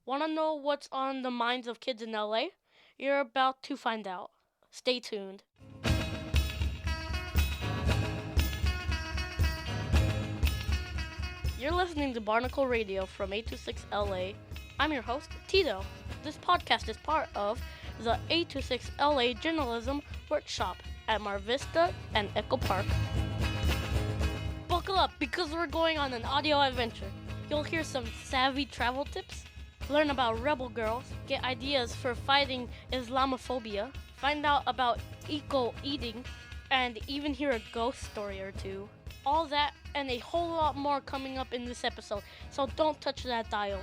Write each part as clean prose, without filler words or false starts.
Want to know what's on the minds of kids in LA? You're about to find out. Stay tuned. You're listening to Barnacle Radio from 826 LA. I'm your host, Tito. This podcast is part of the 826 LA Journalism Workshop at Mar Vista and Echo Park. Buckle up because we're going on an audio adventure. You'll hear some savvy travel tips, learn about rebel girls, get ideas for fighting Islamophobia, find out about eco-eating, and even hear a ghost story or two. All that and a whole lot more coming up in this episode, so don't touch that dial.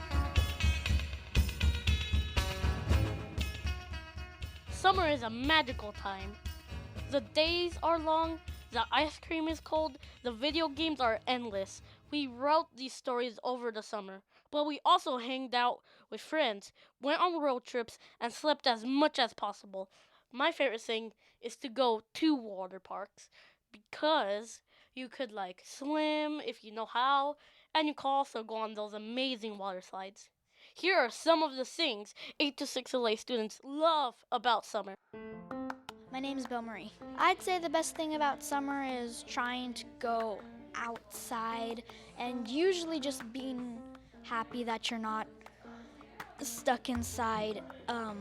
Summer is a magical time. The days are long, the ice cream is cold, the video games are endless. We wrote these stories over the summer, but we also hanged out with friends, went on road trips, and slept as much as possible. My favorite thing is to go to water parks because you could swim if you know how, and you can also go on those amazing water slides. Here are some of the things 8 to 6 LA students love about summer. My name is Bill Marie. I'd say the best thing about summer is trying to go outside and usually just being happy that you're not stuck inside a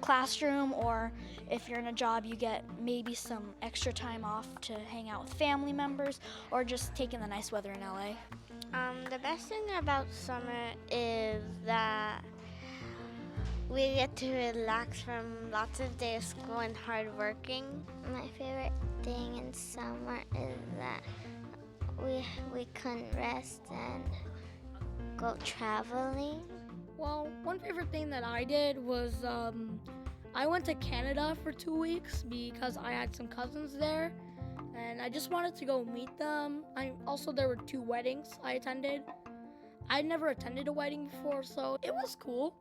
classroom, or if you're in a job you get maybe some extra time off to hang out with family members or just taking the nice weather in LA. The best thing about summer is that we get to relax from lots of days of school and hard working. My favorite thing in summer is that we couldn't rest and go traveling. Well, one favorite thing that I did was I went to Canada for 2 weeks because I had some cousins there, and I just wanted to go meet them. There were 2 weddings I attended. I'd never attended a wedding before, so it was cool.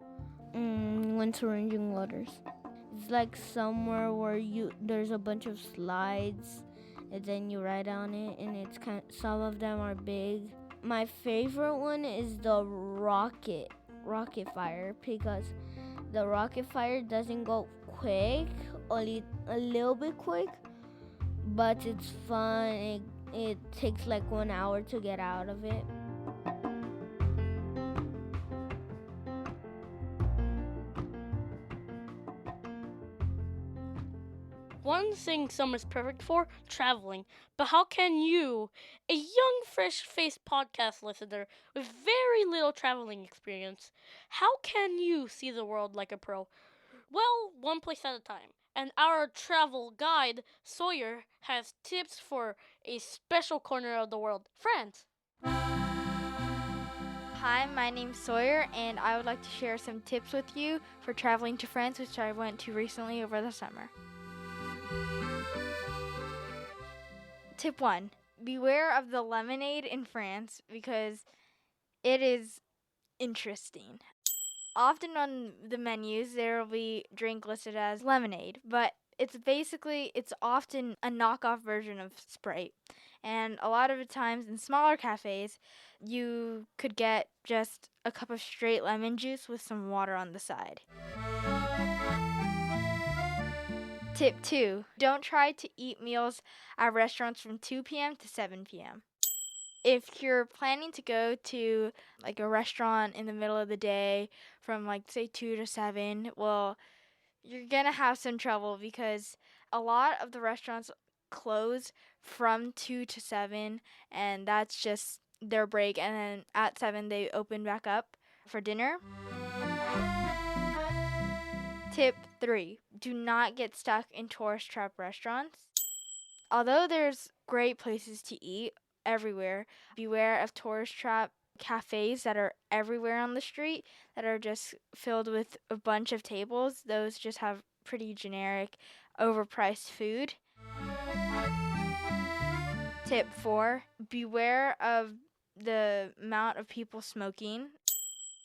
Went to Ranging Waters. It's like somewhere where there's a bunch of slides, and then you ride on it, and some of them are big. My favorite one is the rocket fire, because the rocket fire doesn't go quick, only a little bit quick, but it's fun. It takes like 1 hour to get out of it. One thing summer's perfect for, traveling. But how can you, a young, fresh-faced podcast listener with very little traveling experience, how can you see the world like a pro? Well, one place at a time. And our travel guide, Sawyer, has tips for a special corner of the world, France. Hi, my name's Sawyer, and I would like to share some tips with you for traveling to France, which I went to recently over the summer. Tip 1. Beware of the lemonade in France because it is interesting. Often on the menus there will be drink listed as lemonade, but it's often a knockoff version of Sprite. And a lot of the times in smaller cafes, you could get just a cup of straight lemon juice with some water on the side. Tip 2. Don't try to eat meals at restaurants from 2 p.m. to 7 p.m. If you're planning to go to a restaurant in the middle of the day from say 2 to 7, well, you're going to have some trouble because a lot of the restaurants close from 2 to 7, and that's just their break, and then at 7 they open back up for dinner. Tip 3. Do not get stuck in tourist trap restaurants. Although there's great places to eat everywhere, beware of tourist trap cafes that are everywhere on the street that are just filled with a bunch of tables. Those just have pretty generic, overpriced food. Tip 4. Beware of the amount of people smoking.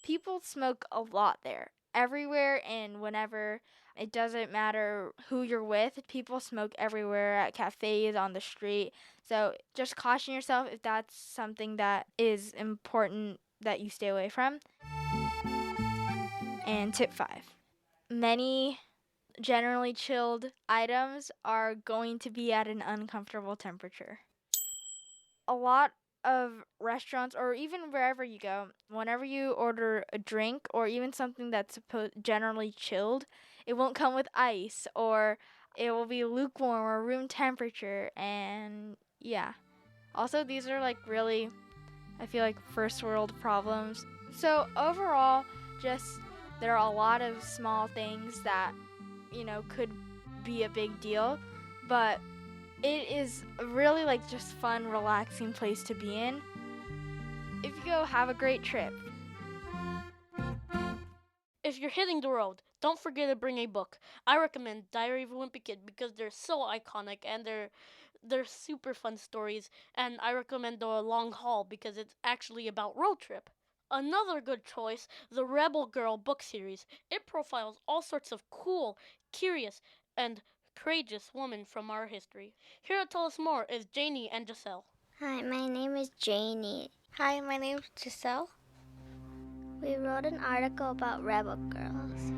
People smoke a lot there. Everywhere and whenever. It doesn't matter who you're with. People smoke everywhere, at cafes, on the street. So just caution yourself if that's something that is important that you stay away from. And tip 5. Many generally chilled items are going to be at an uncomfortable temperature. A lot of restaurants, or even wherever you go, whenever you order a drink or even something that's generally chilled, it won't come with ice, or it will be lukewarm or room temperature. And yeah, also these are like really, I feel like, first world problems. So overall, just there are a lot of small things that, could be a big deal, but it is really like just fun, relaxing place to be in. If you go, have a great trip. If you're hitting the road, don't forget to bring a book. I recommend Diary of a Wimpy Kid because they're so iconic and they're super fun stories. And I recommend The Long Haul because it's actually about road trip. Another good choice, the Rebel Girl book series. It profiles all sorts of cool, curious, and courageous women from our history. Here to tell us more is Janie and Giselle. Hi, my name is Janie. Hi, my name is Giselle. We wrote an article about rebel girls.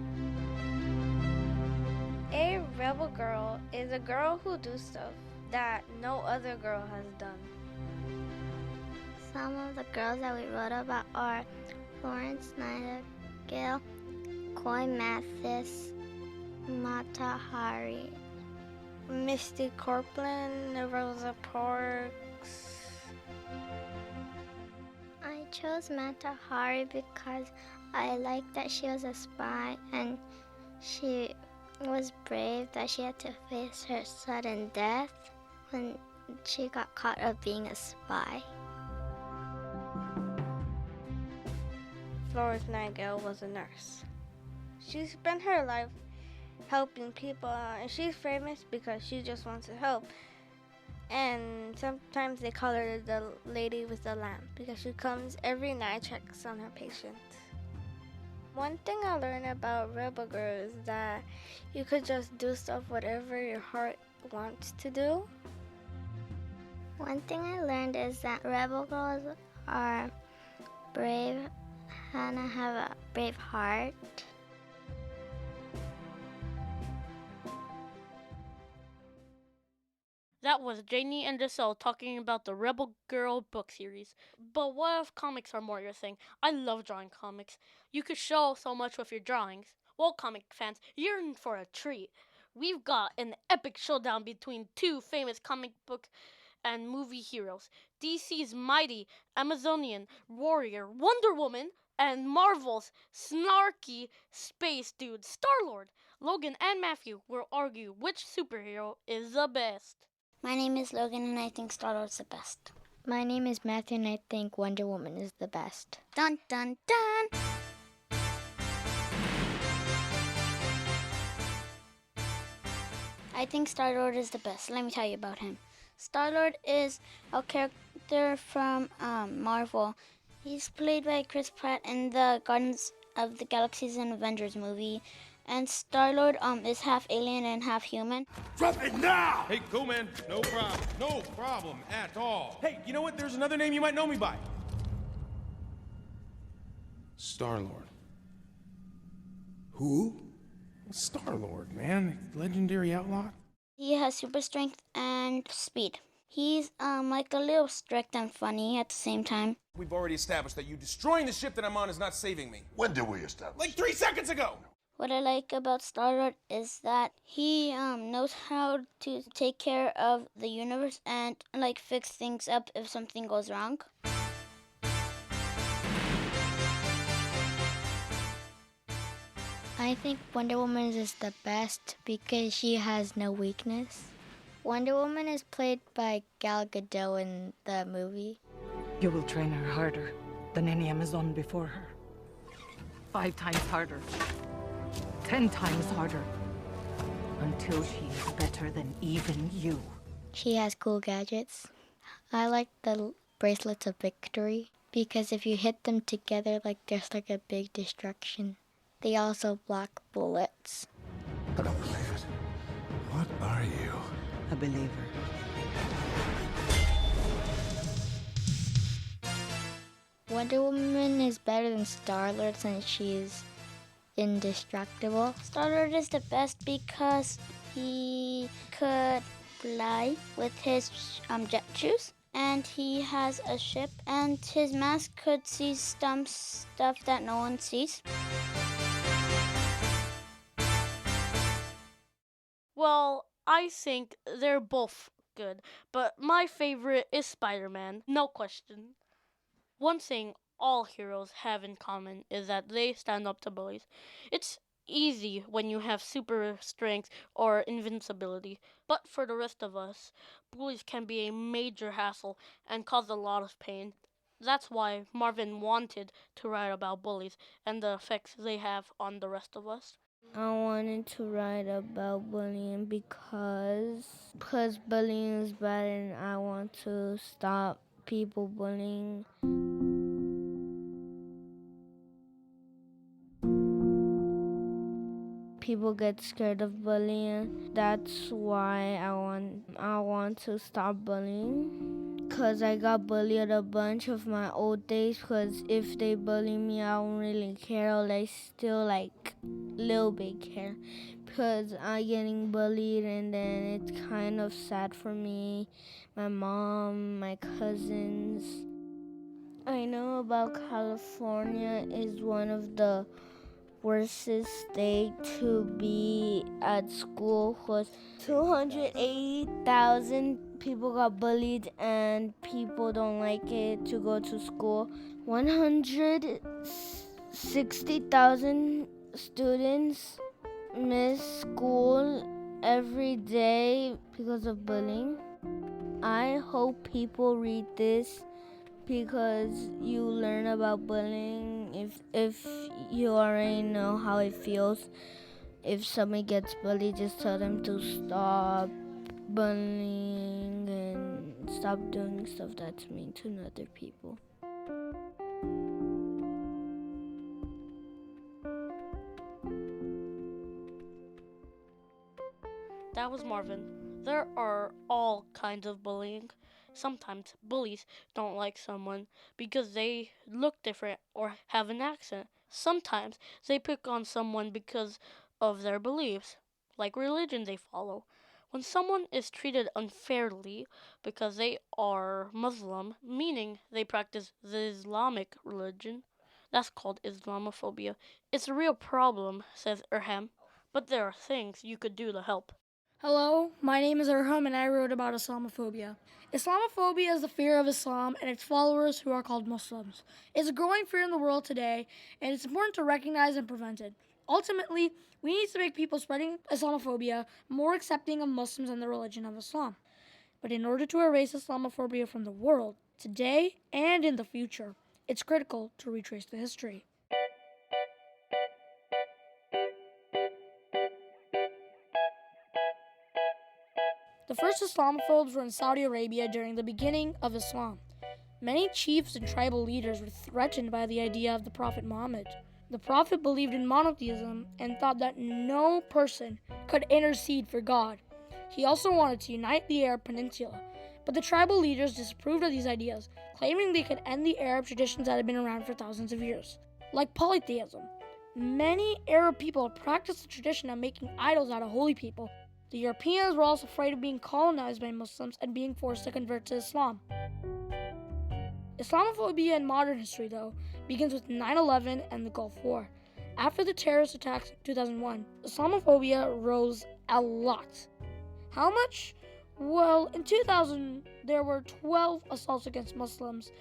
A rebel girl is a girl who does stuff that no other girl has done. Some of the girls that we wrote about are Florence Nightingale, Coy Mathis, Mata Hari, Misty Copeland, Rosa Parks. I chose Mata Hari because I liked that she was a spy and she was brave that she had to face her sudden death when she got caught up being a spy. Florence Nightingale was a nurse. She spent her life helping people, and she's famous because she just wants to help. And sometimes they call her the lady with the lamp because she comes every night, checks on her patients. One thing I learned about Rebel Girl is that you could just do stuff whatever your heart wants to do. One thing I learned is that Rebel Girls are brave and have a brave heart. That was Janie and Giselle talking about the Rebel Girl book series. But what if comics are more your thing? I love drawing comics. You could show so much with your drawings. Well, comic fans, you're in for a treat. We've got an epic showdown between two famous comic book and movie heroes. DC's mighty Amazonian warrior Wonder Woman and Marvel's snarky space dude Star-Lord. Logan and Matthew will argue which superhero is the best. My name is Logan and I think Star-Lord's the best. My name is Matthew and I think Wonder Woman is the best. Dun dun dun! I think Star-Lord is the best. Let me tell you about him. Star-Lord is a character from Marvel. He's played by Chris Pratt in the Guardians of the Galaxy and Avengers movie. And Star-Lord is half alien and half human. Drop it now! Hey, cool, man. No problem. No problem at all. Hey, you know what? There's another name you might know me by. Star-Lord. Who? Star-Lord, man. Legendary outlaw. He has super strength and speed. He's like a little strict and funny at the same time. We've already established that you destroying the ship that I'm on is not saving me. When did we establish? Like 3 seconds ago! What I like about Star-Lord is that he knows how to take care of the universe and like fix things up if something goes wrong. I think Wonder Woman is the best because she has no weakness. Wonder Woman is played by Gal Gadot in the movie. You will train her harder than any Amazon before her. 5 times harder. 10 times harder. Until she is better than even you. She has cool gadgets. I like the bracelets of victory because if you hit them together, like there's like a big destruction. They also block bullets. I don't believe it. What are you? A believer. Wonder Woman is better than Star-Lord since she's indestructible. Star-Lord is the best because he could fly with his jet shoes, and he has a ship, and his mask could see some stuff that no one sees. Well, I think they're both good, but my favorite is Spider-Man, no question. One thing all heroes have in common is that they stand up to bullies. It's easy when you have super strength or invincibility, but for the rest of us, bullies can be a major hassle and cause a lot of pain. That's why Marvin wanted to write about bullies and the effects they have on the rest of us. I wanted to write about bullying because bullying is bad and I want to stop people bullying. People get scared of bullying. That's why I want to stop bullying. Cause I got bullied a bunch of my old days. Cause if they bully me, I don't really care. Or I still like little bit care. Because I'm getting bullied and then it's kind of sad for me, my mom, my cousins. I know about California is one of the worst state to be at school because 280,000 people got bullied and people don't like it to go to school. 160,000 students miss school every day because of bullying. I hope people read this because you learn about bullying if you already know how it feels. If somebody gets bullied, just tell them to stop bullying and stop doing stuff that's mean to other people. That was Marvin. There are all kinds of bullying. Sometimes bullies don't like someone because they look different or have an accent. Sometimes they pick on someone because of their beliefs, like religion they follow. When someone is treated unfairly because they are Muslim, meaning they practice the Islamic religion, that's called Islamophobia. It's a real problem, says Irham, but there are things you could do to help. Hello, my name is Irham and I wrote about Islamophobia. Islamophobia is the fear of Islam and its followers who are called Muslims. It's a growing fear in the world today and it's important to recognize and prevent it. Ultimately, we need to make people spreading Islamophobia more accepting of Muslims and the religion of Islam. But in order to erase Islamophobia from the world, today and in the future, it's critical to retrace the history. The first Islamophobes were in Saudi Arabia during the beginning of Islam. Many chiefs and tribal leaders were threatened by the idea of the Prophet Muhammad. The Prophet believed in monotheism and thought that no person could intercede for God. He also wanted to unite the Arab Peninsula, but the tribal leaders disapproved of these ideas, claiming they could end the Arab traditions that had been around for thousands of years. Like polytheism, many Arab people practiced the tradition of making idols out of holy people. The Europeans were also afraid of being colonized by Muslims and being forced to convert to Islam. Islamophobia in modern history, though, begins with 9/11 and the Gulf War. After the terrorist attacks in 2001, Islamophobia rose a lot. How much? Well, in 2000, there were 12 assaults against Muslims,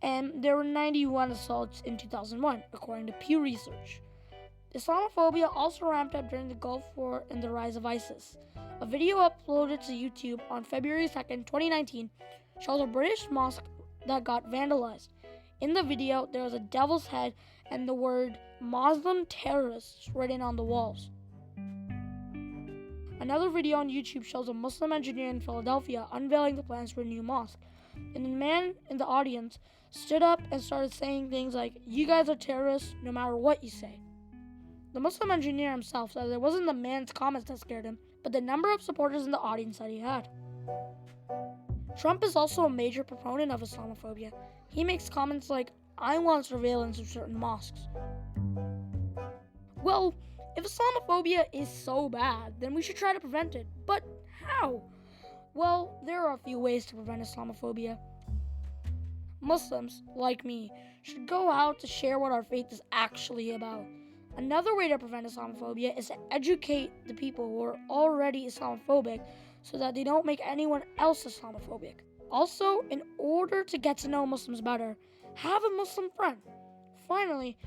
and there were 91 assaults in 2001, according to Pew Research. Islamophobia also ramped up during the Gulf War and the rise of ISIS. A video uploaded to YouTube on February 2nd, 2019, shows a British mosque that got vandalized. In the video, there was a devil's head and the word Muslim terrorists written on the walls. Another video on YouTube shows a Muslim engineer in Philadelphia unveiling the plans for a new mosque. And a man in the audience stood up and started saying things like, "You guys are terrorists no matter what you say." The Muslim engineer himself said it wasn't the man's comments that scared him, but the number of supporters in the audience that he had. Trump is also a major proponent of Islamophobia. He makes comments like, "I want surveillance of certain mosques." Well, if Islamophobia is so bad, then we should try to prevent it. But how? Well, there are a few ways to prevent Islamophobia. Muslims, like me, should go out to share what our faith is actually about. Another way to prevent Islamophobia is to educate the people who are already Islamophobic so that they don't make anyone else Islamophobic. Also, in order to get to know Muslims better, have a Muslim friend. Finally,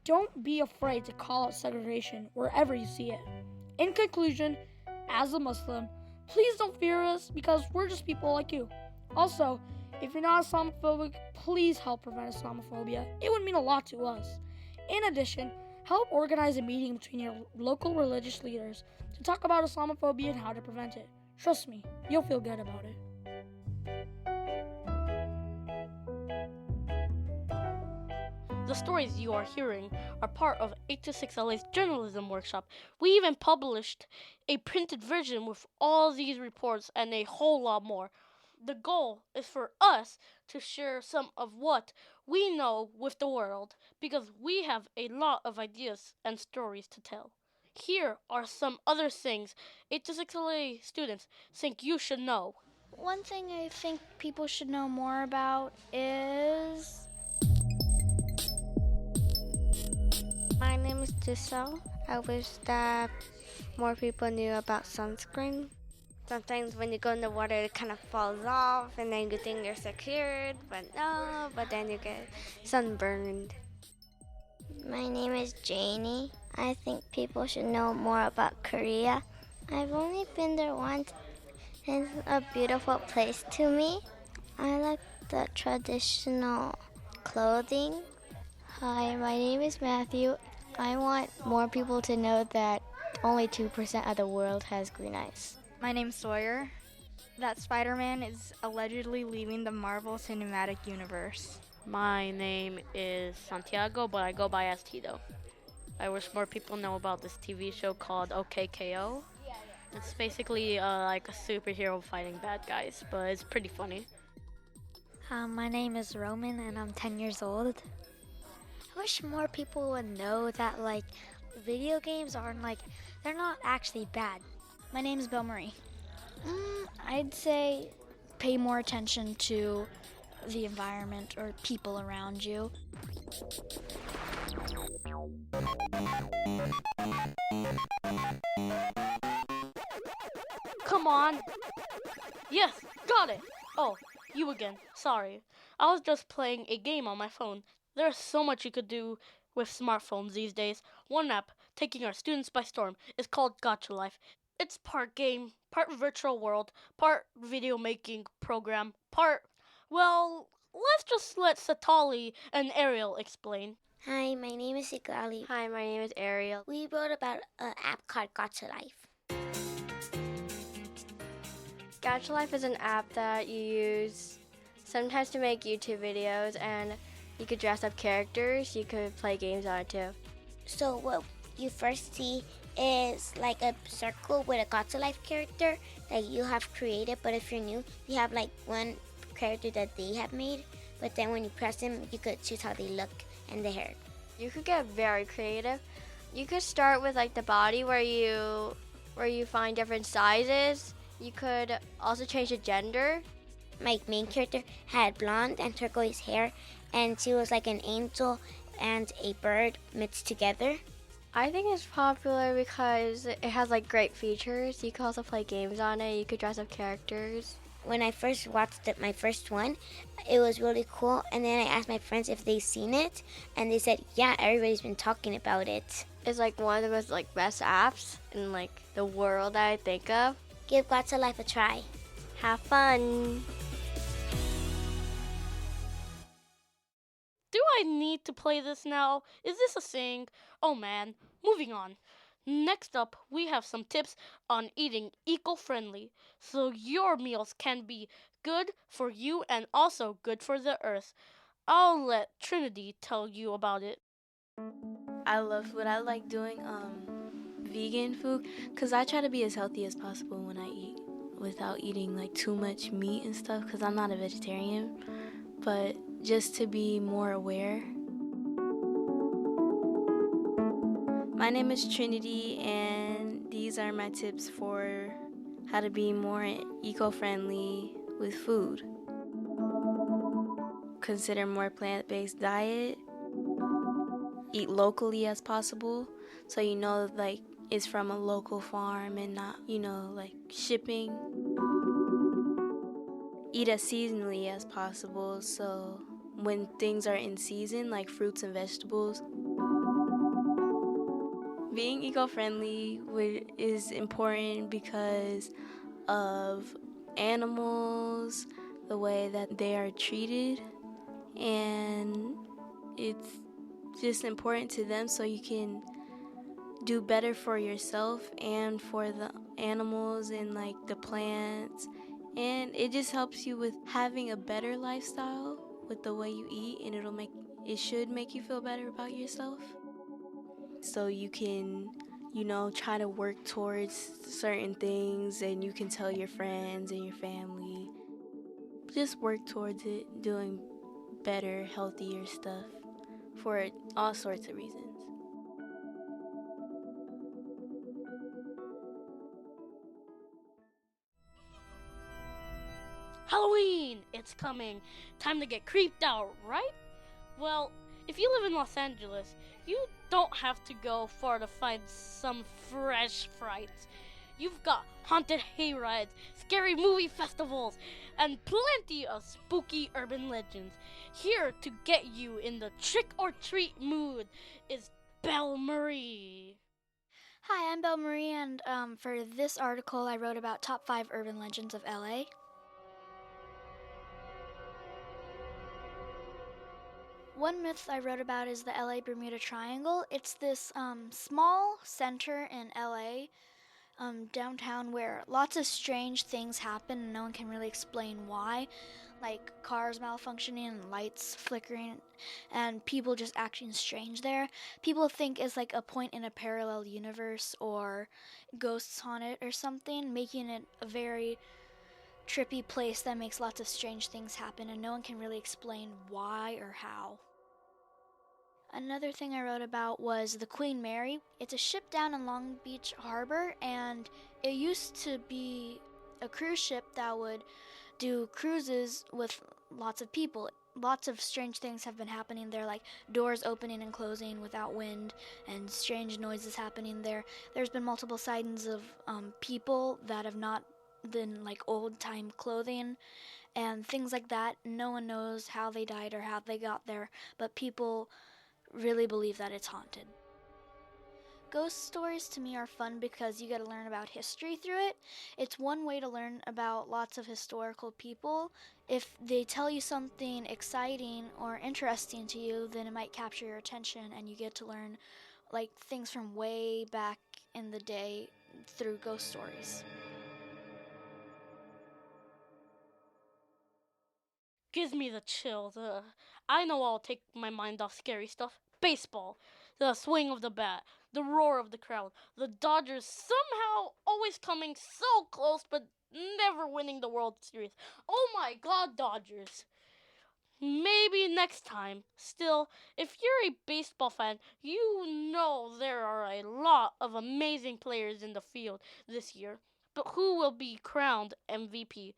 don't be afraid to call out segregation wherever you see it. In conclusion, as a Muslim, please don't fear us because we're just people like you. Also, if you're not Islamophobic, please help prevent Islamophobia. It would mean a lot to us. In addition, help organize a meeting between your local religious leaders to talk about Islamophobia and how to prevent it. Trust me, you'll feel good about it. The stories you are hearing are part of 826LA's journalism workshop. We even published a printed version with all these reports and a whole lot more. The goal is for us to share some of what we know with the world because we have a lot of ideas and stories to tell. Here are some other things 826LA students think you should know. One thing I think people should know more about is... My name is Giselle. I wish that more people knew about sunscreen. Sometimes when you go in the water, it kind of falls off, and then you think you're secured, but no, but then you get sunburned. My name is Janie. I think people should know more about Korea. I've only been there once. It's a beautiful place to me. I like the traditional clothing. Hi, my name is Matthew. I want more people to know that only 2% of the world has green eyes. My name's Sawyer. That Spider-Man is allegedly leaving the Marvel Cinematic Universe. My name is Santiago, but I go by as Tito. I wish more people know about this TV show called OKKO. It's basically like a superhero fighting bad guys, but it's pretty funny. My name is Roman and I'm 10 years old. I wish more people would know that video games aren't they're not actually bad. My name is Bill Marie. I'd say pay more attention to the environment or people around you. Come on! Yes, got it! Oh, you again. Sorry. I was just playing a game on my phone. There's so much you could do with smartphones these days. One app taking our students by storm is called Gotcha Life. It's part game, part virtual world, part video making program, well, let's just let Satali and Ariel explain. Hi, my name is Iglali. Hi, my name is Ariel. We wrote about an app called Gotcha Life. Gotcha Life is an app that you use sometimes to make YouTube videos, and you could dress up characters, you could play games on it too. So what you first see is like a circle with a Gotcha Life character that you have created, but if you're new, you have one character that they have made, but then when you press them, you could choose how they look and the hair. You could get very creative. You could start with the body where you find different sizes. You could also change the gender. My main character had blonde and turquoise hair, and she was like an angel and a bird mixed together. I think it's popular because it has great features. You can also play games on it. You could dress up characters. When I first watched my first one, it was really cool. And then I asked my friends if they've seen it, and they said, yeah, everybody's been talking about it. It's one of the most best apps in the world that I think of. Give Gotcha Life a try. Have fun. Do I need to play this now? Is this a thing? Oh man, moving on. Next up, we have some tips on eating eco-friendly, so your meals can be good for you and also good for the earth. I'll let Trinity tell you about it. I like doing vegan food because I try to be as healthy as possible when I eat without eating too much meat and stuff because I'm not a vegetarian, but just to be more aware. My My name is Trinity, and these are my tips for how to be more eco-friendly with food. Consider more plant-based diet. Eat locally as possible, so you know like it's from a local farm and not, like shipping. Eat as seasonally as possible, so when things are in season, like fruits and vegetables. Being eco-friendly is important because of animals, the way that they are treated, and it's just important to them so you can do better for yourself and for the animals and like the plants, and it just helps you with having a better lifestyle with the way you eat, and it should make you feel better about yourself, so you can try to work towards certain things, and you can tell your friends and your family, just work towards it, doing better, healthier stuff for all sorts of reasons. Halloween! It's coming. Time to get creeped out, right? Well, if you live in Los Angeles, you don't have to go far to find some fresh frights. You've got haunted hayrides, scary movie festivals, and plenty of spooky urban legends. Here to get you in the trick-or-treat mood is Belle Marie. Hi, I'm Belle Marie, and for this article, I wrote about top 5 urban legends of LA. One myth I wrote about is the LA Bermuda Triangle. It's this small center in LA, downtown, where lots of strange things happen and no one can really explain why, like cars malfunctioning and lights flickering and people just acting strange there. People think it's like a point in a parallel universe or ghosts on it or something, making it a very trippy place that makes lots of strange things happen and no one can really explain why or how. Another thing I wrote about was the Queen Mary. It's a ship down in Long Beach Harbor, and it used to be a cruise ship that would do cruises with lots of people. Lots of strange things have been happening there, like doors opening and closing without wind and strange noises happening there. There's been multiple sightings of people that have not been like old-time clothing and things like that. No one knows how they died or how they got there, but people really believe that it's haunted. Ghost stories to me are fun because you get to learn about history through it. It's one way to learn about lots of historical people. If they tell you something exciting or interesting to you, then it might capture your attention and you get to learn like things from way back in the day through ghost stories. Gives me the chills. I know I'll take my mind off scary stuff. Baseball. The swing of the bat. The roar of the crowd. The Dodgers somehow always coming so close but never winning the World Series. Oh my God, Dodgers. Maybe next time. Still, if you're a baseball fan, you know there are a lot of amazing players in the field this year. But who will be crowned MVP?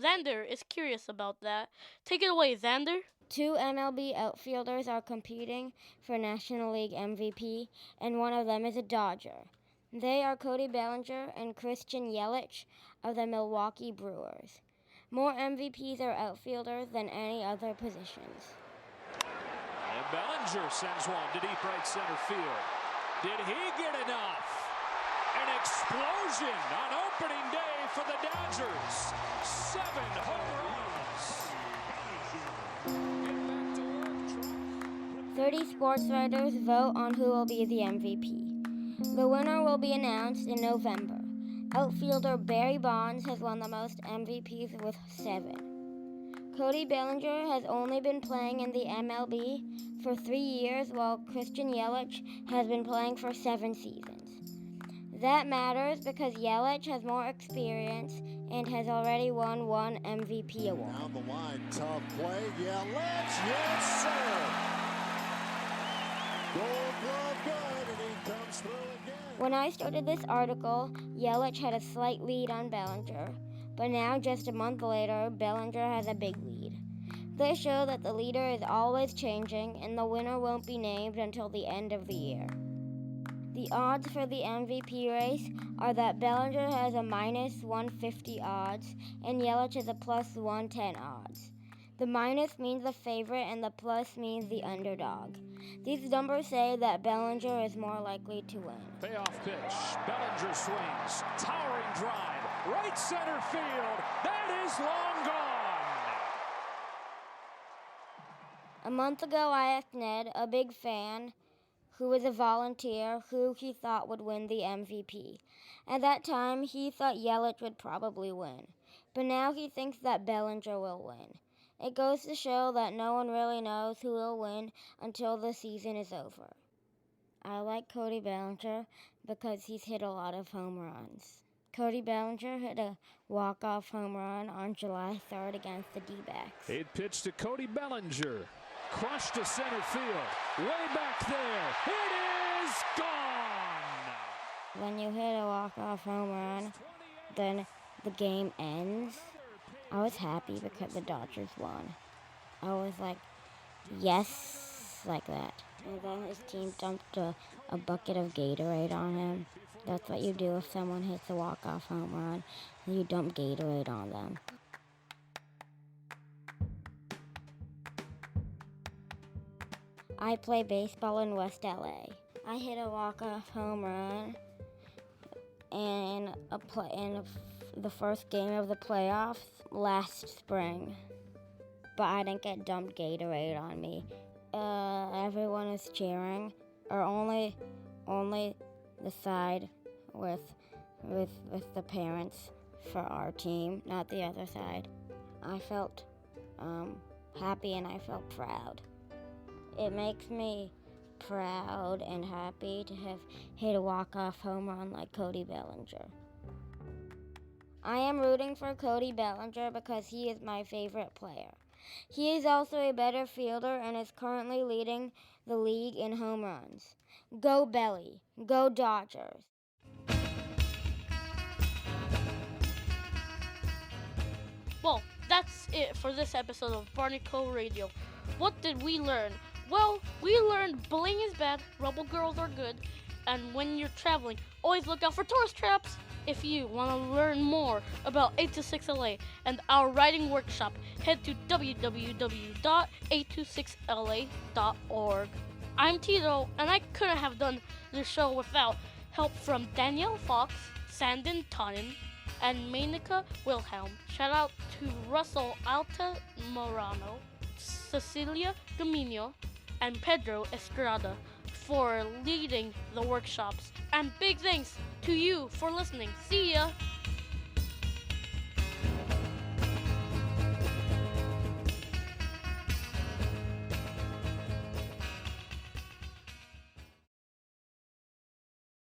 Xander is curious about that. Take it away, Xander. 2 MLB outfielders are competing for National League MVP, and one of them is a Dodger. They are Cody Bellinger and Christian Yelich of the Milwaukee Brewers. More MVPs are outfielders than any other positions. And Bellinger sends one to deep right center field. Did he get enough? An explosion on opening day for the Dodgers. 7 home runs. 30 sports writers vote on who will be the MVP. The winner will be announced in November. Outfielder Barry Bonds has won the most MVPs with 7. Cody Bellinger has only been playing in the MLB for 3 years, while Christian Yelich has been playing for 7 seasons. That matters because Yelich has more experience and has already won 1 MVP award. Down the line, tough play. Yelich, yes sir! Gold glove good, and he comes When I started this article, Yelich had a slight lead on Bellinger, but now just a month later, Bellinger has a big lead. This shows that the leader is always changing and the winner won't be named until the end of the year. The odds for the MVP race are that Bellinger has a minus 150 odds and Yelich has a plus 110 odds. The minus means the favorite and the plus means the underdog. These numbers say that Bellinger is more likely to win. Payoff pitch. Bellinger swings. Towering drive. Right center field. That is long gone. A month ago, I asked Ned, a big fan, who was a volunteer, who he thought would win the MVP. At that time, he thought Yelich would probably win. But now he thinks that Bellinger will win. It goes to show that no one really knows who will win until the season is over. I like Cody Bellinger because he's hit a lot of home runs. Cody Bellinger hit a walk-off home run on July 3rd against the D-backs. It pitched to Cody Bellinger. Crushed to center field. Way back there. It is gone! When you hit a walk-off home run, then the game ends. I was happy because the Dodgers won. I was like, yes, like that. And then his team dumped a bucket of Gatorade on him. That's what you do if someone hits a walk-off home run. You dump Gatorade on them. I play baseball in West LA. I hit a walk-off home run in the first game of the playoffs last spring, but I didn't get dumped Gatorade on me. Everyone is cheering, or only the side with the parents for our team, not the other side. I felt happy and I felt proud. It makes me proud and happy to have hit a walk-off home run like Cody Bellinger. I am rooting for Cody Bellinger because he is my favorite player. He is also a better fielder and is currently leading the league in home runs. Go Belly! Go Dodgers! Well, that's it for this episode of Barnacle Radio. What did we learn? Well, we learned bullying is bad, rebel girls are good, and when you're traveling, always look out for tourist traps. If you want to learn more about 826LA and our writing workshop, head to www.826la.org. I'm Tito, and I couldn't have done this show without help from Danielle Fox, Sandin Tonin, and Mainika Wilhelm. Shout out to Russell Altamirano, Cecilia Dominio, and Pedro Estrada for leading the workshops. And big thanks to you for listening. See ya!